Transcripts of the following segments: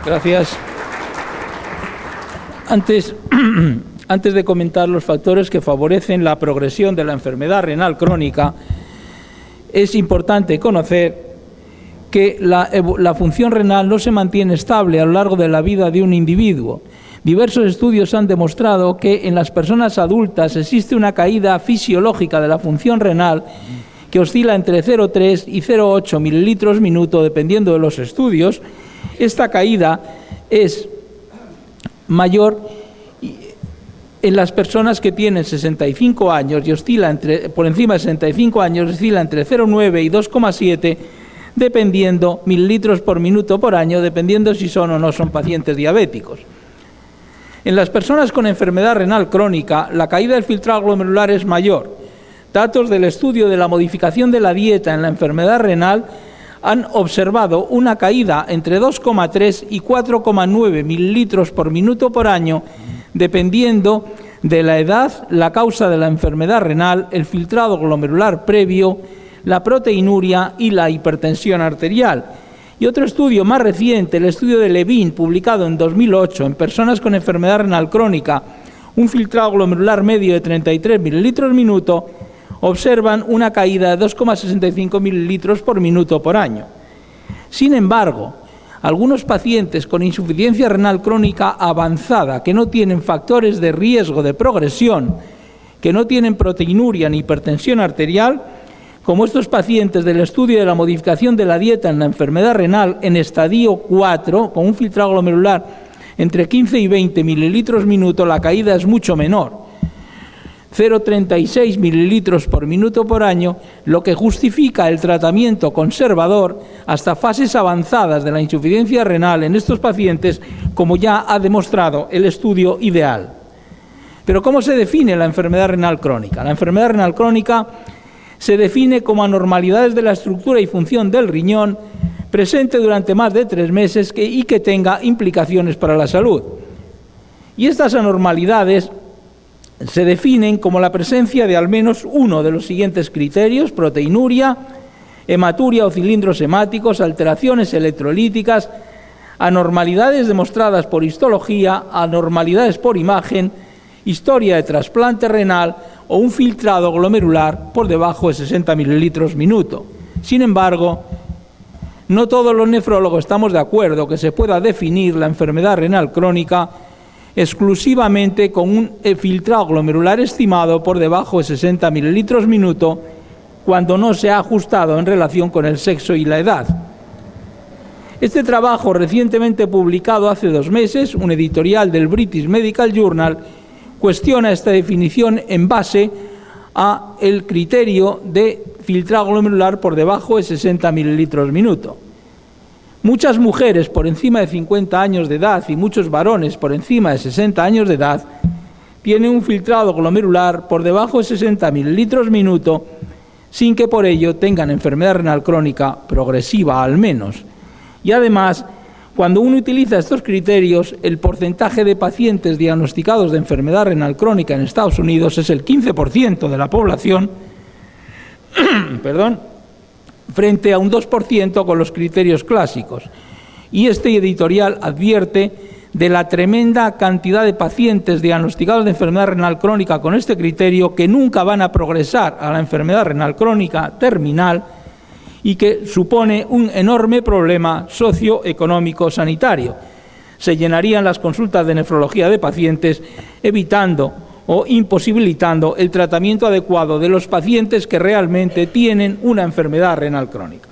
Gracias. Antes de comentar los factores que favorecen la progresión de la enfermedad renal crónica, es importante conocer que la función renal no se mantiene estable a lo largo de la vida de un individuo. Diversos estudios han demostrado que en las personas adultas existe una caída fisiológica de la función renal que oscila entre 0,3 y 0,8 mililitros minuto, dependiendo de los estudios. Esta caída es mayor en las personas que tienen 65 años y oscila por encima de 65 años, oscila entre 0,9 y 2,7 dependiendo mililitros por minuto por año, dependiendo si son o no son pacientes diabéticos. En las personas con enfermedad renal crónica, la caída del filtrado glomerular es mayor. Datos del estudio de la modificación de la dieta en la enfermedad renal han observado una caída entre 2,3 y 4,9 mililitros por minuto por año, dependiendo de la edad, la causa de la enfermedad renal, el filtrado glomerular previo, la proteinuria y la hipertensión arterial. Y otro estudio más reciente, el estudio de Levin, publicado en 2008, en personas con enfermedad renal crónica, un filtrado glomerular medio de 33 mililitros minuto, observan una caída de 2,65 mililitros por minuto por año. Sin embargo, algunos pacientes con insuficiencia renal crónica avanzada, que no tienen factores de riesgo de progresión, que no tienen proteinuria ni hipertensión arterial, como estos pacientes del estudio de la modificación de la dieta en la enfermedad renal en estadio 4, con un filtrado glomerular entre 15 y 20 mililitros minuto, la caída es mucho menor, 0,36 mililitros por minuto por año, lo que justifica el tratamiento conservador hasta fases avanzadas de la insuficiencia renal en estos pacientes, como ya ha demostrado el estudio ideal. Pero ¿cómo se define la enfermedad renal crónica? La enfermedad renal crónica se define como anormalidades de la estructura y función del riñón presente durante más de 3 meses y que tenga implicaciones para la salud. Y estas anormalidades se definen como la presencia de al menos uno de los siguientes criterios: proteinuria, hematuria o cilindros hemáticos, alteraciones electrolíticas, anormalidades demostradas por histología, anormalidades por imagen, historia de trasplante renal o un filtrado glomerular por debajo de 60 mililitros minuto. Sin embargo, no todos los nefrólogos estamos de acuerdo que se pueda definir la enfermedad renal crónica exclusivamente con un filtrado glomerular estimado por debajo de 60 mililitros minuto cuando no se ha ajustado en relación con el sexo y la edad. Este trabajo, recientemente publicado hace 2 meses, un editorial del British Medical Journal, cuestiona esta definición en base a el criterio de filtrado glomerular por debajo de 60 mililitros minuto. Muchas mujeres por encima de 50 años de edad y muchos varones por encima de 60 años de edad tienen un filtrado glomerular por debajo de 60 mililitros minuto sin que por ello tengan enfermedad renal crónica progresiva al menos. Y además, cuando uno utiliza estos criterios, el porcentaje de pacientes diagnosticados de enfermedad renal crónica en Estados Unidos es el 15% de la población, frente a un 2% con los criterios clásicos. Y este editorial advierte de la tremenda cantidad de pacientes diagnosticados de enfermedad renal crónica con este criterio que nunca van a progresar a la enfermedad renal crónica terminal y que supone un enorme problema socioeconómico sanitario. Se llenarían las consultas de nefrología de pacientes, evitando o imposibilitando el tratamiento adecuado de los pacientes que realmente tienen una enfermedad renal crónica.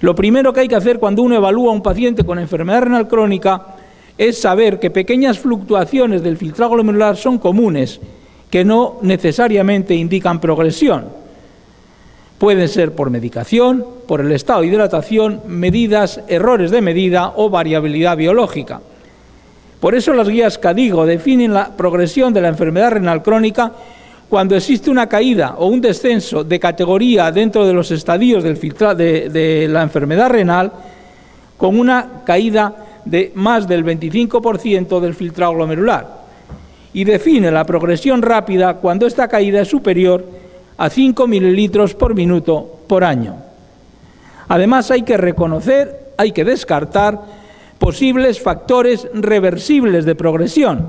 Lo primero que hay que hacer cuando uno evalúa a un paciente con enfermedad renal crónica es saber que pequeñas fluctuaciones del filtrado glomerular son comunes, que no necesariamente indican progresión. Pueden ser por medicación, por el estado de hidratación, medidas, errores de medida o variabilidad biológica. Por eso las guías KDIGO definen la progresión de la enfermedad renal crónica cuando existe una caída o un descenso de categoría dentro de los estadios de la enfermedad renal, con una caída de más del 25% del filtrado glomerular. Y define la progresión rápida cuando esta caída es superior a 5 mililitros por minuto por año. Además, hay que reconocer, hay que descartar posibles factores reversibles de progresión,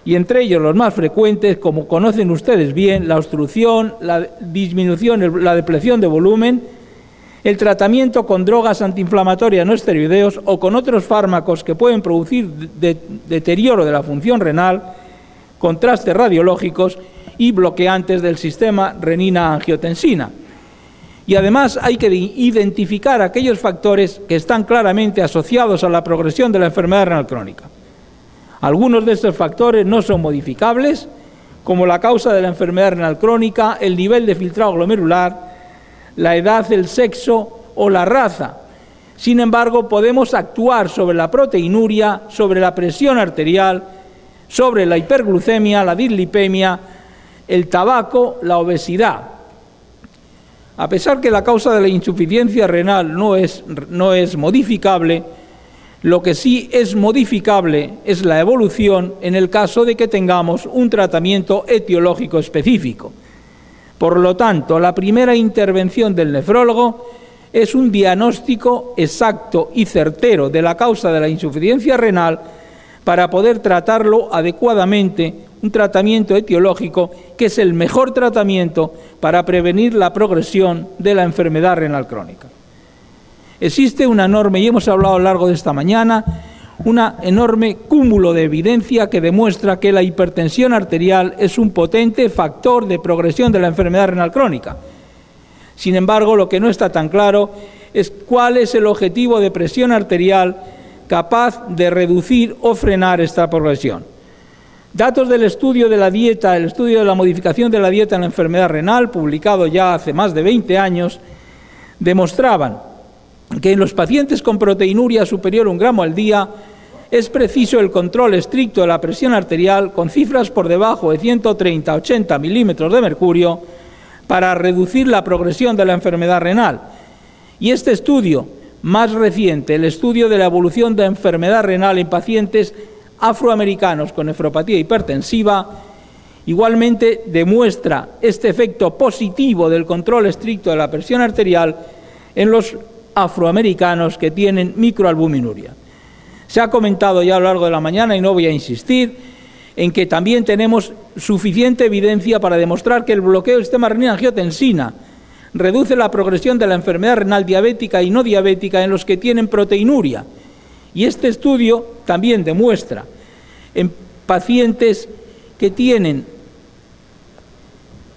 y entre ellos los más frecuentes, como conocen ustedes bien, la obstrucción, la disminución, la depleción de volumen, el tratamiento con drogas antiinflamatorias no esteroideos o con otros fármacos que pueden producir deterioro de la función renal, contrastes radiológicos y bloqueantes del sistema renina-angiotensina. Y además hay que identificar aquellos factores que están claramente asociados a la progresión de la enfermedad renal crónica. Algunos de estos factores no son modificables, como la causa de la enfermedad renal crónica, el nivel de filtrado glomerular, la edad, el sexo o la raza. Sin embargo, podemos actuar sobre la proteinuria, sobre la presión arterial, sobre la hiperglucemia, la dislipemia, el tabaco, la obesidad. A pesar que la causa de la insuficiencia renal no es modificable, lo que sí es modificable es la evolución en el caso de que tengamos un tratamiento etiológico específico. Por lo tanto, la primera intervención del nefrólogo es un diagnóstico exacto y certero de la causa de la insuficiencia renal para poder tratarlo adecuadamente, un tratamiento etiológico que es el mejor tratamiento para prevenir la progresión de la enfermedad renal crónica. Existe una enorme, y hemos hablado a lo largo de esta mañana, una enorme cúmulo de evidencia que demuestra que la hipertensión arterial es un potente factor de progresión de la enfermedad renal crónica. Sin embargo, lo que no está tan claro es cuál es el objetivo de presión arterial capaz de reducir o frenar esta progresión. Datos del estudio de la dieta, el estudio de la modificación de la dieta en la enfermedad renal, publicado ya hace más de 20 años, demostraban que en los pacientes con proteinuria superior a 1 gramo al día es preciso el control estricto de la presión arterial con cifras por debajo de 130 a 80 milímetros de mercurio para reducir la progresión de la enfermedad renal. Y este estudio más reciente, el estudio de la evolución de la enfermedad renal en pacientes afroamericanos con nefropatía hipertensiva, igualmente demuestra este efecto positivo del control estricto de la presión arterial en los afroamericanos que tienen microalbuminuria. Se ha comentado ya a lo largo de la mañana y no voy a insistir en que también tenemos suficiente evidencia para demostrar que el bloqueo del sistema renina-angiotensina reduce la progresión de la enfermedad renal diabética y no diabética en los que tienen proteinuria. Y este estudio también demuestra en pacientes que tienen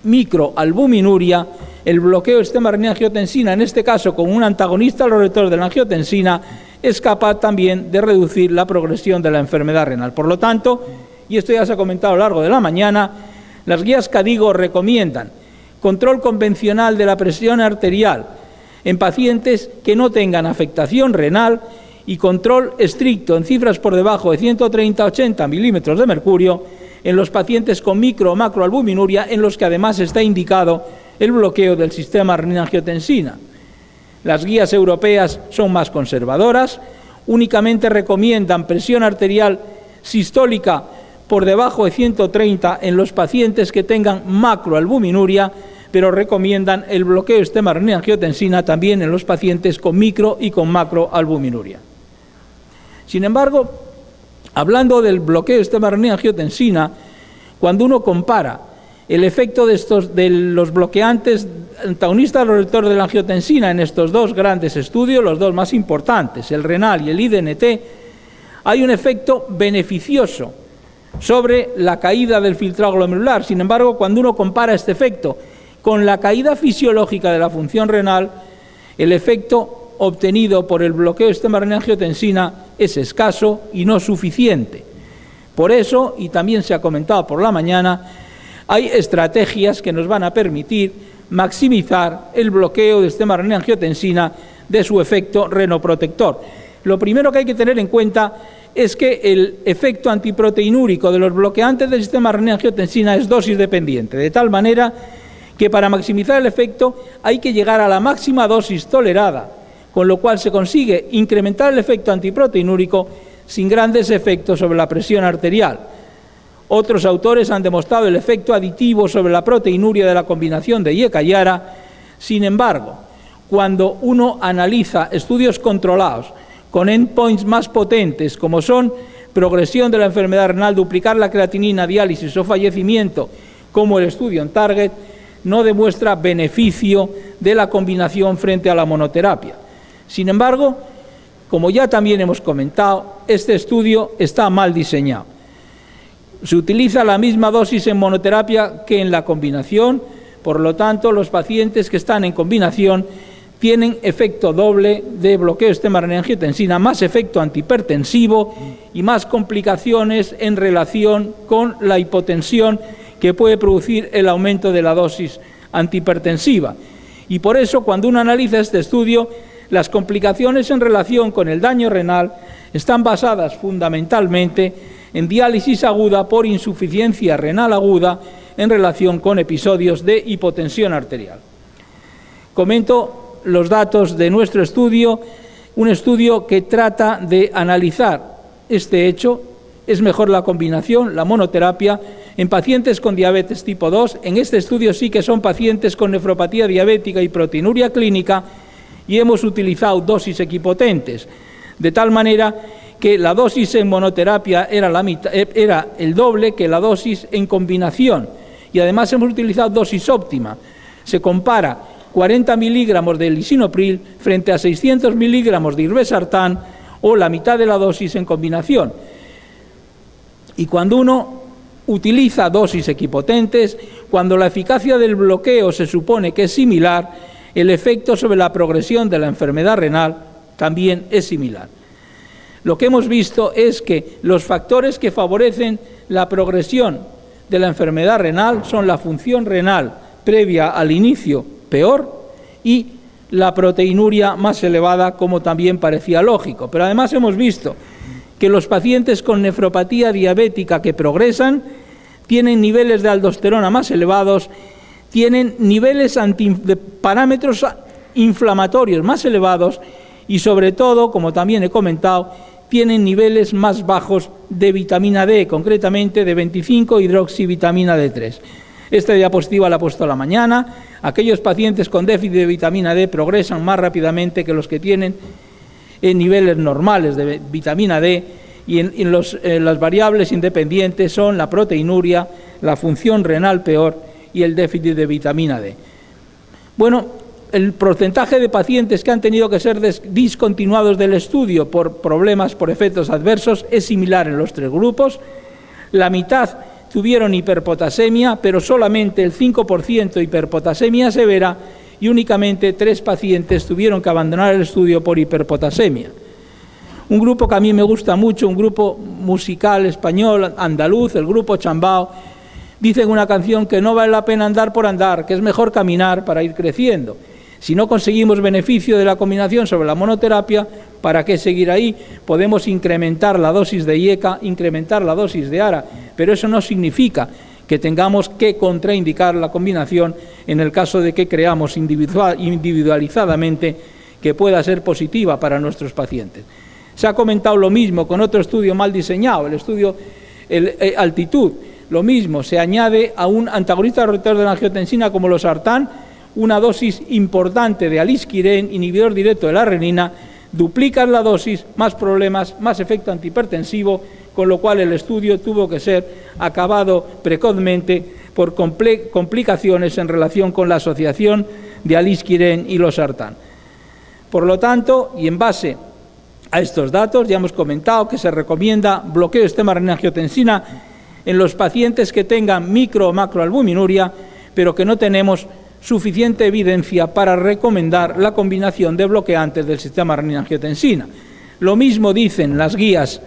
microalbuminuria el bloqueo del sistema renina-angiotensina, en este caso con un antagonista a los receptores de la angiotensina, es capaz también de reducir la progresión de la enfermedad renal. Por lo tanto, y esto ya se ha comentado a lo largo de la mañana, las guías KDIGO recomiendan control convencional de la presión arterial en pacientes que no tengan afectación renal y control estricto en cifras por debajo de 130 a 80 milímetros de mercurio en los pacientes con micro o macroalbuminuria, en los que además está indicado el bloqueo del sistema renina-angiotensina. Las guías europeas son más conservadoras, únicamente recomiendan presión arterial sistólica por debajo de 130 en los pacientes que tengan macroalbuminuria, pero recomiendan el bloqueo del sistema renina-angiotensina también en los pacientes con micro y con macroalbuminuria. Sin embargo, hablando del bloqueo del sistema renina-angiotensina, cuando uno compara el efecto de los bloqueantes antagonistas a los receptores de la angiotensina en estos dos grandes estudios, los dos más importantes, el renal y el IDNT, hay un efecto beneficioso sobre la caída del filtrado glomerular. Sin embargo, cuando uno compara este efecto con la caída fisiológica de la función renal, el efecto obtenido por el bloqueo del sistema renina-angiotensina es escaso y no suficiente. Por eso, y también se ha comentado por la mañana, hay estrategias que nos van a permitir maximizar el bloqueo del sistema renina-angiotensina de su efecto renoprotector. Lo primero que hay que tener en cuenta es que el efecto antiproteinúrico de los bloqueantes del sistema renina-angiotensina es dosis dependiente, de tal manera que para maximizar el efecto hay que llegar a la máxima dosis tolerada, con lo cual se consigue incrementar el efecto antiproteinúrico sin grandes efectos sobre la presión arterial. Otros autores han demostrado el efecto aditivo sobre la proteinuria de la combinación de IECA y ARA. Sin embargo, cuando uno analiza estudios controlados con endpoints más potentes, como son progresión de la enfermedad renal, duplicar la creatinina, diálisis o fallecimiento, como el estudio en Target, no demuestra beneficio de la combinación frente a la monoterapia. Sin embargo, como ya también hemos comentado, este estudio está mal diseñado. Se utiliza la misma dosis en monoterapia que en la combinación, por lo tanto, los pacientes que están en combinación tienen efecto doble de bloqueo del sistema renina-angiotensina, más efecto antihipertensivo y más complicaciones en relación con la hipotensión que puede producir el aumento de la dosis antihipertensiva. Y por eso, cuando uno analiza este estudio, las complicaciones en relación con el daño renal están basadas fundamentalmente en diálisis aguda por insuficiencia renal aguda en relación con episodios de hipotensión arterial. Comento los datos de nuestro estudio, un estudio que trata de analizar este hecho. Es mejor la combinación, la monoterapia, en pacientes con diabetes tipo 2. En este estudio sí que son pacientes con nefropatía diabética y proteinuria clínica y hemos utilizado dosis equipotentes, de tal manera que la dosis en monoterapia era el doble que la dosis en combinación y además hemos utilizado dosis óptima. Se compara 40 miligramos de lisinopril frente a 600 miligramos de irbesartán o la mitad de la dosis en combinación. Y cuando uno utiliza dosis equipotentes, cuando la eficacia del bloqueo se supone que es similar, el efecto sobre la progresión de la enfermedad renal también es similar. Lo que hemos visto es que los factores que favorecen la progresión de la enfermedad renal son la función renal previa al inicio peor y la proteinuria más elevada, como también parecía lógico. Pero además hemos visto que los pacientes con nefropatía diabética que progresan tienen niveles de aldosterona más elevados, tienen niveles de parámetros inflamatorios más elevados y sobre todo, como también he comentado, tienen niveles más bajos de vitamina D, concretamente de 25-hidroxivitamina D3. Esta diapositiva la he puesto a la mañana. Aquellos pacientes con déficit de vitamina D progresan más rápidamente que los que tienen niveles normales de vitamina D y las variables independientes son la proteinuria, la función renal peor y el déficit de vitamina D. Bueno, el porcentaje de pacientes que han tenido que ser discontinuados del estudio por problemas, por efectos adversos, es similar en los tres grupos. La mitad tuvieron hiperpotasemia, pero solamente el 5% hiperpotasemia severa y únicamente 3 pacientes tuvieron que abandonar el estudio por hiperpotasemia. Un grupo que a mí me gusta mucho, un grupo musical español, andaluz, el grupo Chambao, dicen una canción que no vale la pena andar por andar, que es mejor caminar para ir creciendo. Si no conseguimos beneficio de la combinación sobre la monoterapia, ¿para qué seguir ahí? Podemos incrementar la dosis de IECA, incrementar la dosis de ARA, pero eso no significa que tengamos que contraindicar la combinación en el caso de que creamos individualizadamente que pueda ser positiva para nuestros pacientes. Se ha comentado lo mismo con otro estudio mal diseñado, el estudio Altitud. Lo mismo, se añade a un antagonista receptor de la angiotensina como los sartán una dosis importante de alisquiren, inhibidor directo de la renina, duplican la dosis, más problemas, más efecto antihipertensivo, con lo cual el estudio tuvo que ser acabado precozmente por complicaciones en relación con la asociación de alisquiren y los sartán. Por lo tanto, y en base a estos datos, ya hemos comentado que se recomienda bloqueo del sistema renina-angiotensina en los pacientes que tengan micro o macroalbuminuria, pero que no tenemos suficiente evidencia para recomendar la combinación de bloqueantes del sistema renina-angiotensina. Lo mismo dicen las guías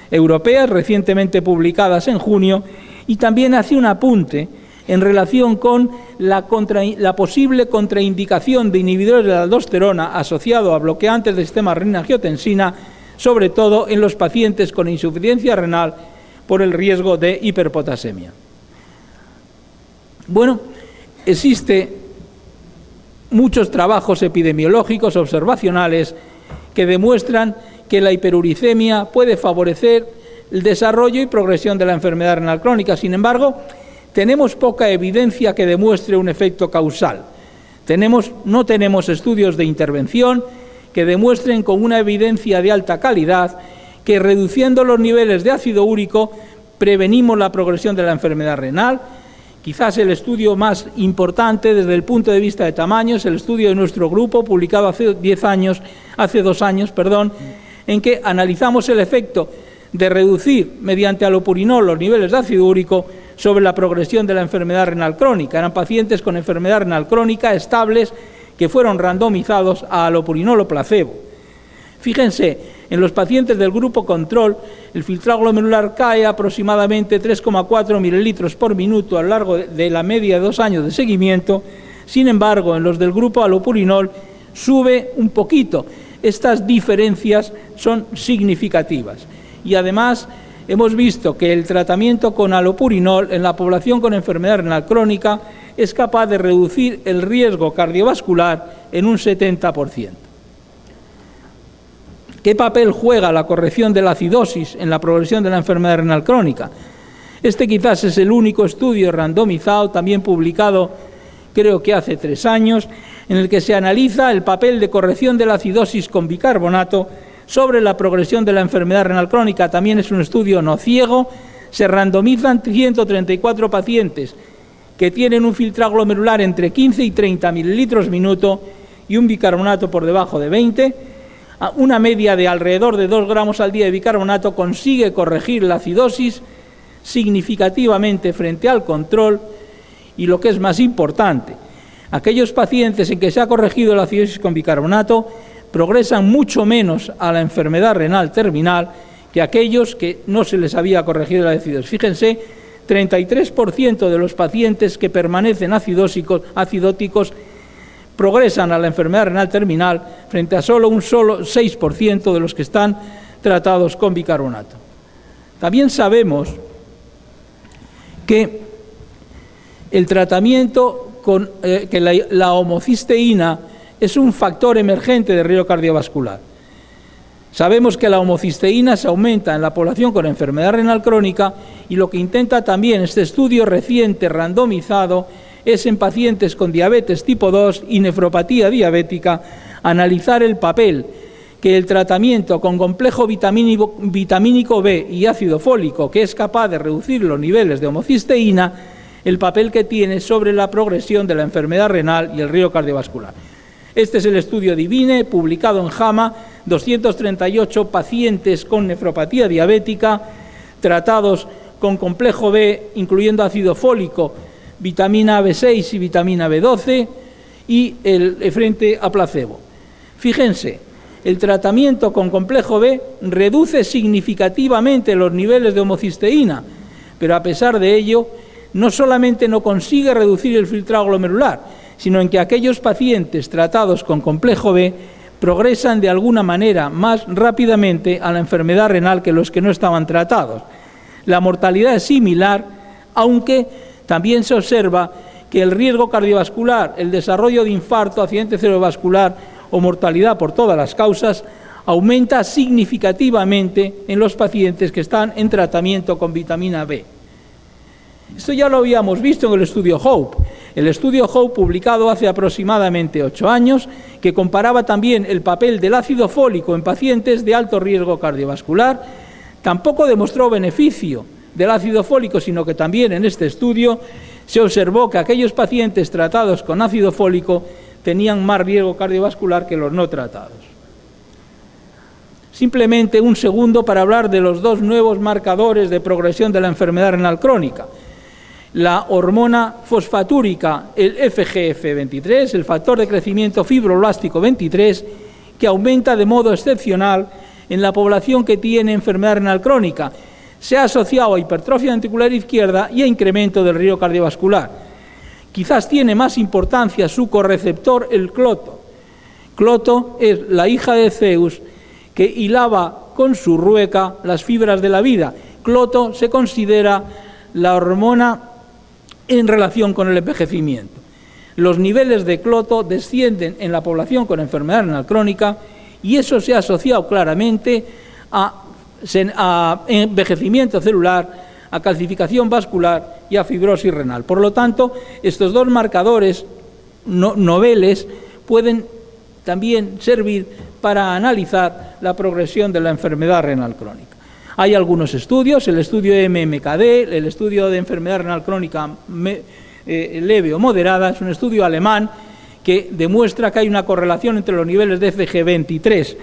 europeas recientemente publicadas en junio y también hace un apunte en relación con la posible contraindicación de inhibidores de la aldosterona asociado a bloqueantes del sistema renina-angiotensina, sobre todo en los pacientes con insuficiencia renal por el riesgo de hiperpotasemia. Bueno, existe muchos trabajos epidemiológicos observacionales que demuestran que la hiperuricemia puede favorecer el desarrollo y progresión de la enfermedad renal crónica. Sin embargo, tenemos poca evidencia que demuestre un efecto causal. No tenemos estudios de intervención que demuestren con una evidencia de alta calidad que reduciendo los niveles de ácido úrico prevenimos la progresión de la enfermedad renal. Quizás el estudio más importante desde el punto de vista de tamaño es el estudio de nuestro grupo, publicado hace 2 años, en que analizamos el efecto de reducir mediante alopurinol los niveles de ácido úrico sobre la progresión de la enfermedad renal crónica. Eran pacientes con enfermedad renal crónica estables que fueron randomizados a alopurinol o placebo. Fíjense, en los pacientes del grupo control, el filtrado glomerular cae aproximadamente 3,4 mililitros por minuto a lo largo de la media de 2 años de seguimiento. Sin embargo, en los del grupo alopurinol sube un poquito. Estas diferencias son significativas. Y además, hemos visto que el tratamiento con alopurinol en la población con enfermedad renal crónica es capaz de reducir el riesgo cardiovascular en un 70%. ¿Qué papel juega la corrección de la acidosis en la progresión de la enfermedad renal crónica? Este quizás es el único estudio randomizado, también publicado creo que hace 3 años, en el que se analiza el papel de corrección de la acidosis con bicarbonato sobre la progresión de la enfermedad renal crónica. También es un estudio no ciego. Se randomizan 134 pacientes que tienen un filtrado glomerular entre 15 y 30 mililitros minuto y un bicarbonato por debajo de 20. Una media de alrededor de 2 gramos al día de bicarbonato consigue corregir la acidosis significativamente frente al control. Y lo que es más importante, aquellos pacientes en que se ha corregido la acidosis con bicarbonato progresan mucho menos a la enfermedad renal terminal que aquellos que no se les había corregido la acidosis. Fíjense, 33% de los pacientes que permanecen acidóticos progresan a la enfermedad renal terminal frente a solo un 6% de los que están tratados con bicarbonato. También sabemos que el tratamiento con que la homocisteína es un factor emergente de riesgo cardiovascular. Sabemos que la homocisteína se aumenta en la población con enfermedad renal crónica y lo que intenta también este estudio reciente randomizado es en pacientes con diabetes tipo 2 y nefropatía diabética analizar el papel que el tratamiento con complejo vitamínico B y ácido fólico, que es capaz de reducir los niveles de homocisteína, el papel que tiene sobre la progresión de la enfermedad renal y el riesgo cardiovascular. Este es el estudio DIVINE, publicado en JAMA, 238 pacientes con nefropatía diabética, tratados con complejo B, incluyendo ácido fólico, vitamina B6 y vitamina B12, y frente a placebo. Fíjense, el tratamiento con complejo B reduce significativamente los niveles de homocisteína, pero a pesar de ello, no solamente no consigue reducir el filtrado glomerular, sino en que aquellos pacientes tratados con complejo B progresan de alguna manera más rápidamente a la enfermedad renal que los que no estaban tratados. La mortalidad es similar, aunque también se observa que el riesgo cardiovascular, el desarrollo de infarto, accidente cerebrovascular o mortalidad por todas las causas aumenta significativamente en los pacientes que están en tratamiento con vitamina B. Esto ya lo habíamos visto en el estudio HOPE. El estudio HOPE, publicado hace aproximadamente 8 años, que comparaba también el papel del ácido fólico en pacientes de alto riesgo cardiovascular, tampoco demostró beneficio del ácido fólico, sino que también en este estudio se observó que aquellos pacientes tratados con ácido fólico tenían más riesgo cardiovascular que los no tratados. Simplemente un segundo para hablar de los 2 nuevos marcadores de progresión de la enfermedad renal crónica. La hormona fosfatúrica, el FGF23, el factor de crecimiento fibroblástico 23, que aumenta de modo excepcional en la población que tiene enfermedad renal crónica. Se ha asociado a hipertrofia ventricular izquierda y a incremento del riesgo cardiovascular. Quizás tiene más importancia su correceptor, el cloto. Cloto es la hija de Zeus que hilaba con su rueca las fibras de la vida. Cloto se considera la hormona en relación con el envejecimiento. Los niveles de cloto descienden en la población con enfermedad renal crónica y eso se ha asociado claramente a envejecimiento celular, a calcificación vascular y a fibrosis renal. Por lo tanto, estos 2 marcadores noveles pueden también servir para analizar la progresión de la enfermedad renal crónica. Hay algunos estudios, el estudio MMKD, el estudio de enfermedad renal crónica leve o moderada, es un estudio alemán que demuestra que hay una correlación entre los niveles de FG23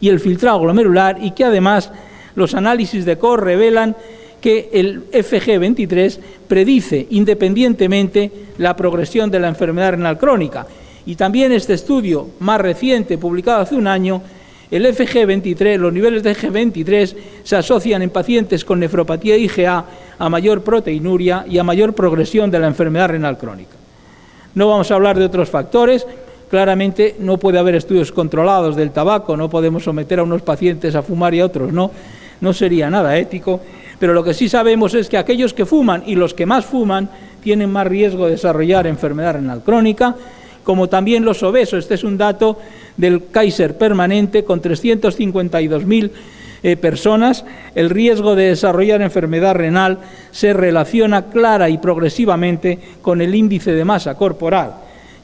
y el filtrado glomerular, y que además los análisis de COR revelan que el FG23 predice independientemente la progresión de la enfermedad renal crónica. Y también este estudio más reciente, publicado hace un año, el FG23, los niveles de FG23 se asocian en pacientes con nefropatía IgA a mayor proteinuria y a mayor progresión de la enfermedad renal crónica. No vamos a hablar de otros factores. Claramente no puede haber estudios controlados del tabaco, no podemos someter a unos pacientes a fumar y a otros no sería nada ético, pero lo que sí sabemos es que aquellos que fuman y los que más fuman tienen más riesgo de desarrollar enfermedad renal crónica, como también los obesos. Este es un dato del Kaiser permanente con 352.000 personas. El riesgo de desarrollar enfermedad renal se relaciona clara y progresivamente con el índice de masa corporal.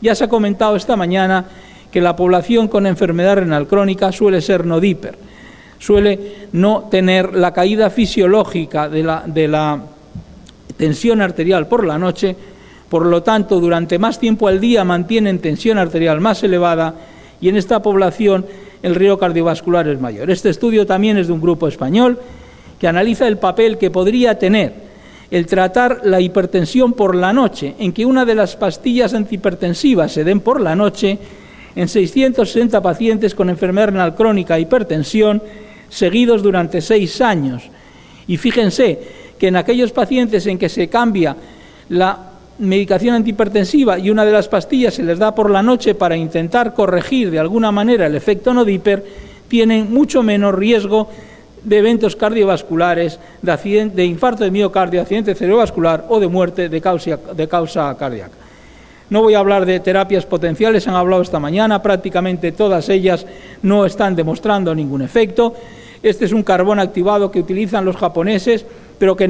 Ya se ha comentado esta mañana que la población con enfermedad renal crónica suele ser no diper, suele no tener la caída fisiológica de la tensión arterial por la noche, por lo tanto, durante más tiempo al día mantienen tensión arterial más elevada y en esta población el riesgo cardiovascular es mayor. Este estudio también es de un grupo español que analiza el papel que podría tener el tratar la hipertensión por la noche, en que una de las pastillas antihipertensivas se den por la noche en 660 pacientes con enfermedad renal crónica e hipertensión seguidos durante 6 años. Y fíjense que en aquellos pacientes en que se cambia la medicación antihipertensiva y una de las pastillas se les da por la noche para intentar corregir de alguna manera el efecto no diper, tienen mucho menos riesgo de eventos cardiovasculares, de infarto de miocardio, accidente cerebrovascular o de muerte de causa cardíaca. No voy a hablar de terapias potenciales, han hablado esta mañana, prácticamente todas ellas no están demostrando ningún efecto. Este es un carbón activado que utilizan los japoneses, pero que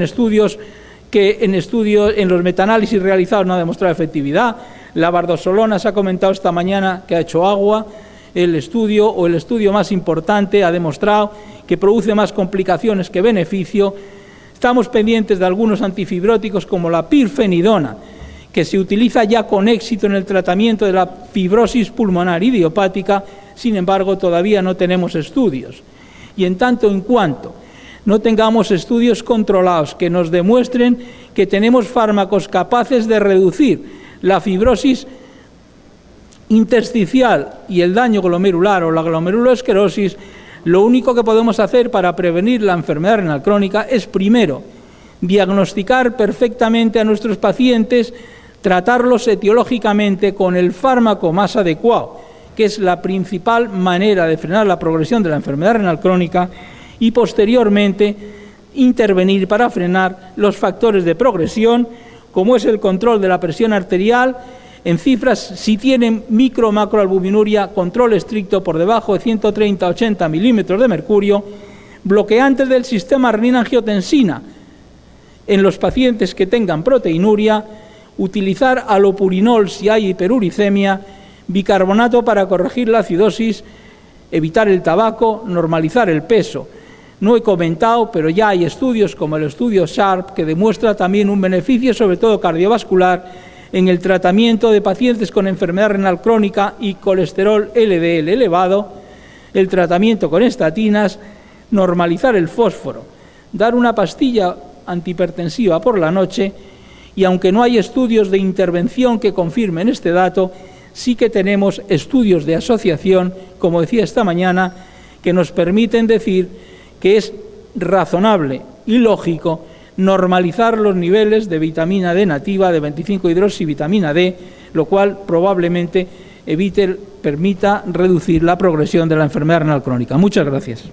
en los metaanálisis realizados no ha demostrado efectividad. La bardosolona se ha comentado esta mañana que ha hecho agua. El estudio más importante ha demostrado que produce más complicaciones que beneficio. Estamos pendientes de algunos antifibróticos como la pirfenidona, que se utiliza ya con éxito en el tratamiento de la fibrosis pulmonar idiopática, sin embargo todavía no tenemos estudios. Y en tanto en cuanto no tengamos estudios controlados que nos demuestren que tenemos fármacos capaces de reducir la fibrosis intersticial y el daño glomerular o la glomerulosclerosis, lo único que podemos hacer para prevenir la enfermedad renal crónica es, primero, diagnosticar perfectamente a nuestros pacientes, tratarlos etiológicamente con el fármaco más adecuado, que es la principal manera de frenar la progresión de la enfermedad renal crónica, y posteriormente intervenir para frenar los factores de progresión, como es el control de la presión arterial. En cifras, si tienen micro-macroalbuminuria, control estricto por debajo de 130-80 milímetros de mercurio, bloqueantes del sistema renina-angiotensina en los pacientes que tengan proteinuria, utilizar alopurinol si hay hiperuricemia, bicarbonato para corregir la acidosis, evitar el tabaco, normalizar el peso. No he comentado, pero ya hay estudios como el estudio SHARP que demuestra también un beneficio, sobre todo cardiovascular, en el tratamiento de pacientes con enfermedad renal crónica y colesterol LDL elevado, el tratamiento con estatinas, normalizar el fósforo, dar una pastilla antihipertensiva por la noche, y aunque no hay estudios de intervención que confirmen este dato, sí que tenemos estudios de asociación, como decía esta mañana, que nos permiten decir que es razonable y lógico normalizar los niveles de vitamina D nativa, de 25-hidroxivitamina D, lo cual probablemente permita reducir la progresión de la enfermedad renal crónica. Muchas gracias.